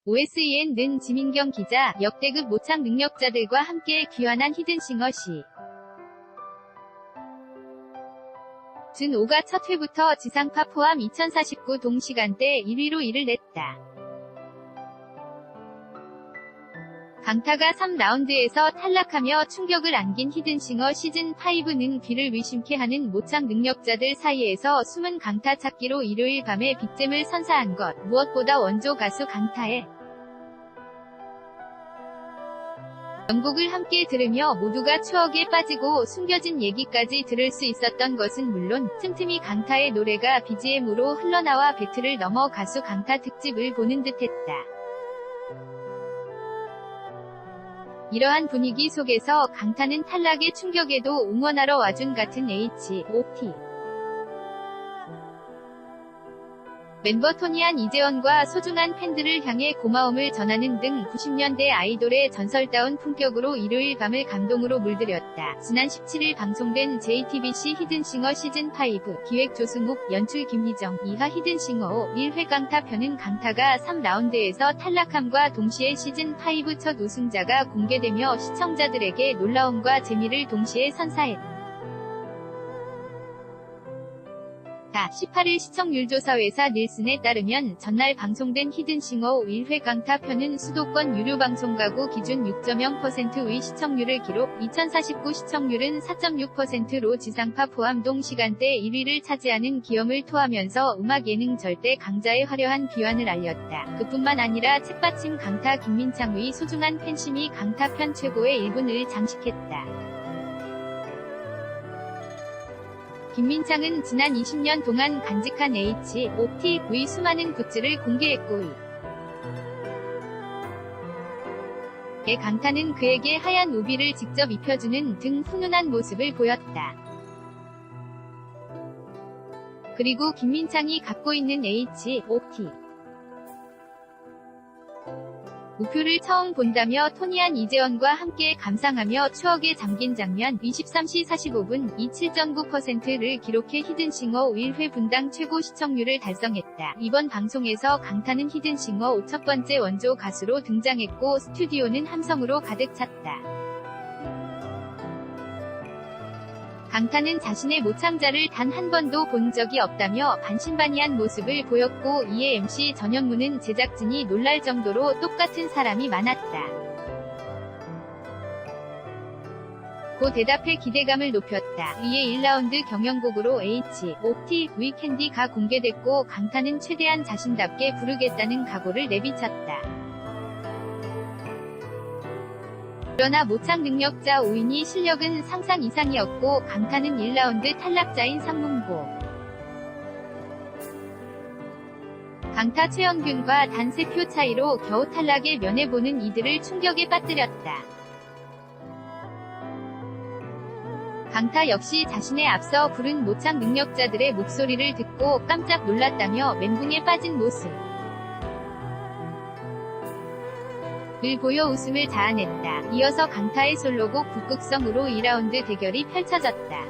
OSEN는 지민경 기자, 역대급 모창 능력자들과 함께 귀환한 히든싱어 시. 준 5가 첫 회부터 지상파 포함 2049 동시간대 1위로 이를 냈다. 강타가 3라운드에서 탈락하며 충격을 안긴 히든싱어 시즌5는 귀를 의심케 하는 모창 능력자들 사이에서 숨은 강타 찾기로 일요일 밤에 빅잼을 선사한 것, 무엇보다 원조 가수 강타의 명곡을 함께 들으며 모두가 추억에 빠지고 숨겨진 얘기까지 들을 수 있었던 것은 물론 틈틈이 강타의 노래가 BGM으로 흘러나와 배틀을 넘어 가수 강타 특집을 보는 듯했다. 이러한 분위기 속에서 강타는 탈락의 충격에도 응원하러 와준 같은 H.O.T. 멤버 토니안 이재원과 소중한 팬들을 향해 고마움을 전하는 등 90년대 아이돌의 전설다운 품격으로 일요일 밤을 감동으로 물들였다. 지난 17일 방송된 JTBC 히든싱어 시즌5 기획 조승욱, 연출 김희정, 이하 히든싱어 1회 강타 편은 강타가 3라운드에서 탈락함과 동시에 시즌5 첫 우승자가 공개되며 시청자들에게 놀라움과 재미를 동시에 선사했다. 18일 시청률조사 회사 닐슨에 따르면 전날 방송된 히든싱어 1회 강타 편은 수도권 유료방송 가구 기준 6.0%의 시청률을 기록, 2049 시청률은 4.6%로 지상파 포함 동시간대 1위를 차지하는 기염을 토하면서 음악 예능 절대 강자의 화려한 귀환을 알렸다. 그뿐만 아니라 책받침 강타 김민창의 소중한 팬심이 강타 편 최고의 1분을 장식했다. 김민창은 지난 20년 동안 간직한 H.O.T의 수많은 굿즈를 공개했고 이 강타는 그에게 하얀 우비를 직접 입혀주는 등 훈훈한 모습을 보였다. 그리고 김민창이 갖고 있는 H.O.T. 우표를 처음 본다며 토니안 이재원과 함께 감상하며 추억에 잠긴 장면, 23시 45분 27.9%를 기록해 히든싱어 1회 분당 최고 시청률을 달성했다. 이번 방송에서 강타는 히든싱어 첫 번째 원조 가수로 등장했고 스튜디오는 함성으로 가득 찼다. 강타는 자신의 모창자를 단 한 번도 본 적이 없다며 반신반의한 모습을 보였고 이에 MC 전현무는 제작진이 놀랄 정도로 똑같은 사람이 많았다. 고 대답해 기대감을 높였다. 이에 1라운드 경연곡으로 H.O.T. 위켄디가 공개됐고 강타는 최대한 자신답게 부르겠다는 각오를 내비쳤다. 그러나 모창 능력자 5인이 실력은 상상 이상이었고 강타는 1라운드 탈락자인 상문고 강타 최영균과 단 3표 차이로 겨우 탈락에 면해보는 이들을 충격에 빠뜨렸다. 강타 역시 자신의 앞서 부른 모창 능력자들의 목소리를 듣고 깜짝 놀랐다며 멘붕에 빠진 모습 을 보여 웃음을 자아냈다. 이어서 강타의 솔로곡 북극성으로 2라운드 대결이 펼쳐졌다.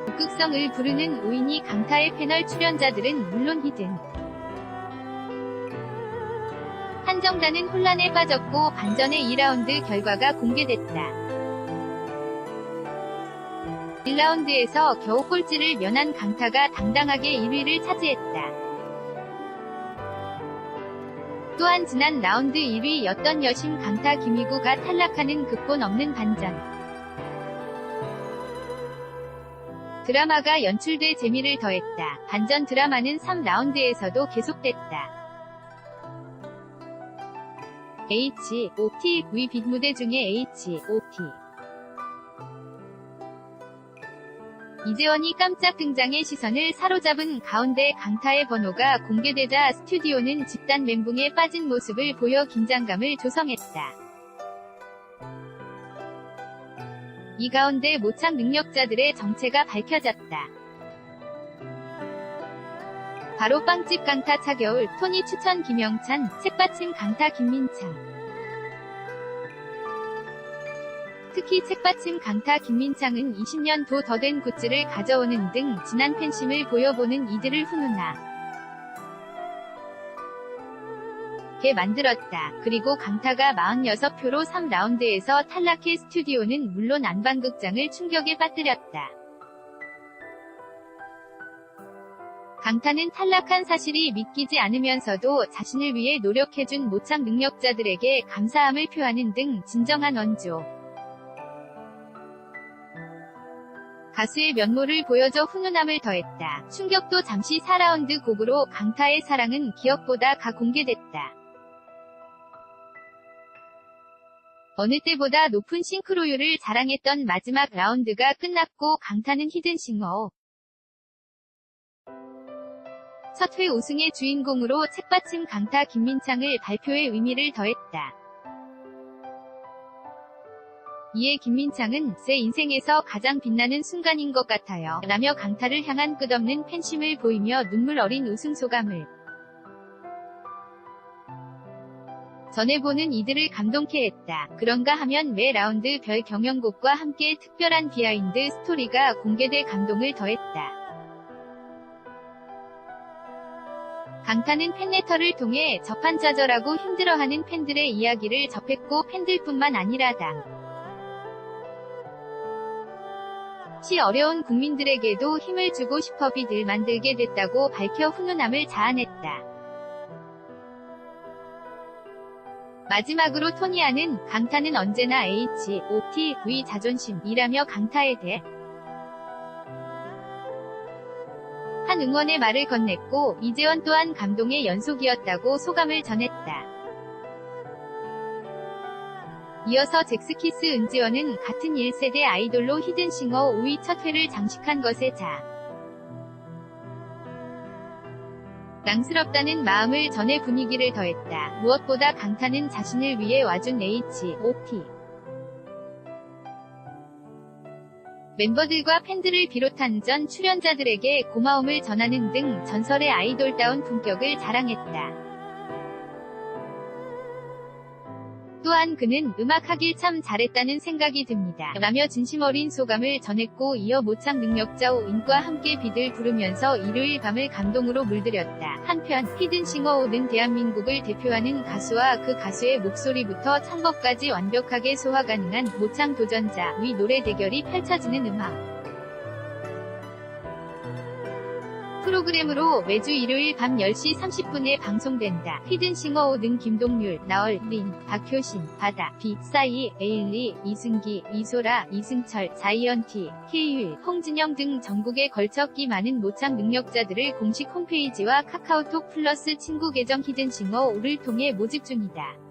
북극성을 부르는 5인이 강타의 패널 출연자들은 물론 히든 한정단은 혼란에 빠졌고 반전의 2라운드 결과가 공개됐다. 1라운드에서 겨우 꼴찌를 면한 강타가 당당하게 1위를 차지했다. 또한 지난 라운드 1위였던 여심 강타 김희구가 탈락하는 극본 없는 반전. 드라마가 연출돼 재미를 더했다. 반전 드라마는 3라운드에서도 계속됐다. H.O.T. 빅무대 중에 H.O.T. 이재원이 깜짝 등장해 시선을 사로잡은 가운데 강타의 번호가 공개되자 스튜디오는 집단 멘붕에 빠진 모습을 보여 긴장감을 조성했다. 이 가운데 모창 능력자들의 정체가 밝혀졌다. 바로 빵집 강타 차겨울, 토니 추천 김영찬, 책받침 강타 김민창. 특히 책받침 강타 김민창은 20년도 더 된 굿즈를 가져오는 등 진한 팬심을 보여보는 이들을 훈훈하 게 만들었다. 그리고 강타가 46표로 3라운드에서 탈락해 스튜디오는 물론 안방극장을 충격에 빠뜨렸다. 강타는 탈락한 사실이 믿기지 않으면서도 자신을 위해 노력해준 모창 능력자들에게 감사함을 표하는 등 진정한 원조. 가수의 면모를 보여줘 훈훈함을 더했다. 충격도 잠시 4라운드 곡으로 강타의 사랑은 기억보다 가 공개됐다. 어느 때보다 높은 싱크로율을 자랑했던 마지막 라운드가 끝났고 강타는 히든싱어 첫 회 우승의 주인공으로 책받침 강타 김민창을 발표의 의미를 더했다. 이에 김민창은 제 인생에서 가장 빛나는 순간인 것 같아요 라며 강타를 향한 끝없는 팬심을 보이며 눈물 어린 우승 소감을 전해보는 이들을 감동케 했다. 그런가 하면 매 라운드 별 경연곡과 함께 특별한 비하인드 스토리가 공개돼 감동을 더했다. 강타는 팬레터를 통해 저판좌절하고 힘들어하는 팬들의 이야기를 접했고 팬들뿐만 아니라 당시 어려운 국민들에게도 힘을 주고 슈퍼비들 만들게 됐다고 밝혀 훈훈함을 자아냈다. 마지막으로 토니아는 강타는 언제나 H.O.T.의 자존심이라며 강타에 대해 한 응원의 말을 건넸고 이재원 또한 감동의 연속이었다고 소감을 전했다. 이어서 잭스키스 은지원은 같은 1세대 아이돌로 히든싱어 5위 첫 회를 장식한 것에 자랑스럽다는 마음을 전해 분위기를 더했다. 무엇보다 강타는 자신을 위해 와준 H.O.T. 멤버들과 팬들을 비롯한 전 출연자들에게 고마움을 전하는 등 전설의 아이돌다운 품격을 자랑했다. 또한 그는 음악하길 참 잘했다는 생각이 듭니다. 라며 진심 어린 소감을 전했고 이어 모창 능력자 오인과 함께 비들 부르면서 일요일 밤을 감동으로 물들였다. 한편 히든싱어 5는 대한민국을 대표하는 가수와 그 가수의 목소리부터 창법까지 완벽하게 소화 가능한 모창 도전자의 노래 대결이 펼쳐지는 음악 프로그램으로 매주 일요일 밤 10시 30분에 방송된다. 히든싱어 5는 김동률, 나얼, 린, 박효신, 바다, 비, 싸이, 에일리, 이승기, 이소라, 이승철, 자이언티, 케이윌, 홍진영 등 전국에 걸쳐 끼 많은 모창 능력자들을 공식 홈페이지와 카카오톡 플러스 친구 계정 히든싱어 5를 통해 모집 중이다.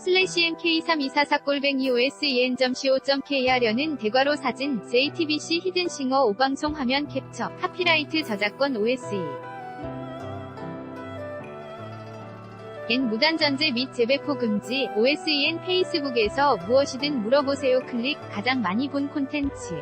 /mk3244-osen.co.kr 하려는 대괄호 사진 JTBC 히든싱어 5방송 화면 캡처 카피라이트 저작권 OSE N 무단전제 및 재배포 금지 OSEN 페이스북에서 무엇이든 물어보세요 클릭 가장 많이 본 콘텐츠